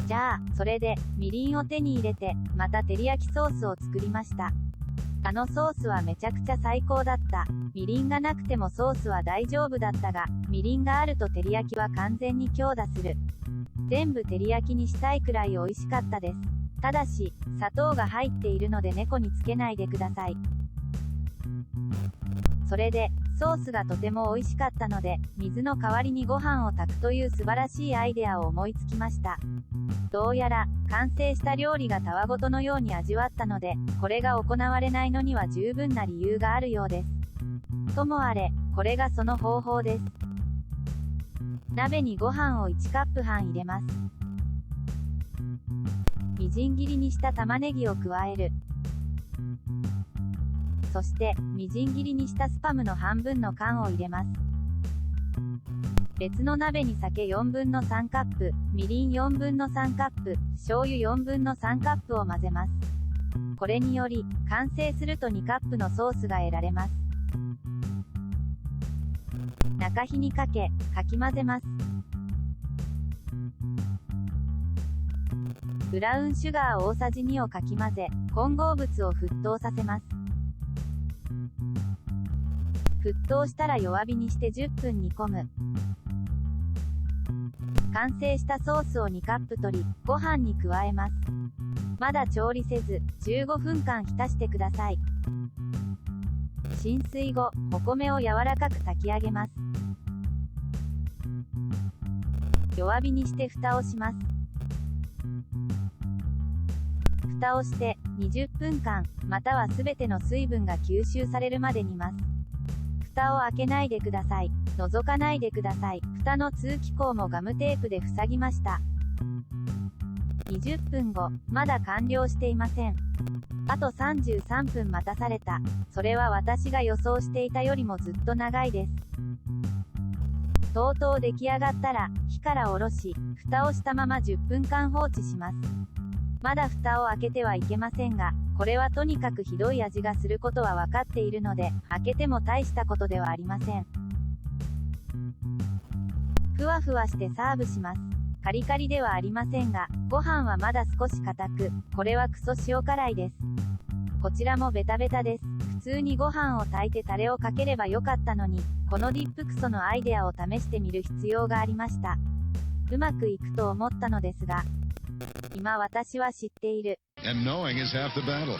じゃあ、それで、みりんを手に入れて、また照り焼きソースを作りました。あのソースはめちゃくちゃ最高だった。みりんがなくてもソースは大丈夫だったが、みりんがあると照り焼きは完全に強打する。全部照り焼きにしたいくらい美味しかったです。ただし、砂糖が入っているので猫につけないでください。それで、ソースがとても美味しかったので、水の代わりにご飯を炊くという素晴らしいアイデアを思いつきました。どうやら、完成した料理がたわごとのように味わったので、これが行われないのには十分な理由があるようです。ともあれ、これがその方法です。鍋にご飯を1カップ半入れます。みじん切りにした玉ねぎを加える。そして、みじん切りにしたスパムの半分の缶を入れます。別の鍋に酒4分の3カップ、みりん4分の3カップ、醤油4分の3カップを混ぜます。これにより、完成すると2カップのソースが得られます。中火にかけ、かき混ぜます。ブラウンシュガー大さじ2をかき混ぜ、混合物を沸騰させます。沸騰したら弱火にして10分煮込む。完成したソースを2カップ取り、ご飯に加えます。まだ調理せず、15分間浸してください。浸水後、お米を柔らかく炊き上げます。弱火にして蓋をします。蓋をして20分間、またはすべての水分が吸収されるまで煮ます。蓋を開けないでください。覗かないでください。蓋の通気口もガムテープで塞ぎました。20分後、まだ完了していません。あと33分待たされた。それは私が予想していたよりもずっと長いです。とうとう出来上がったら、火から下ろし、蓋をしたまま10分間放置します。まだ蓋を開けてはいけませんが、これはとにかくひどい味がすることは分かっているので、開けても大したことではありません。ふわふわしてサーブします。カリカリではありませんが、ご飯はまだ少し硬く、これはクソ塩辛いです。こちらもベタベタです。普通にご飯を炊いてタレをかければよかったのに、このディップクソのアイデアを試してみる必要がありました。うまくいくと思ったのですが、今私は知っている。And knowing is half the battle.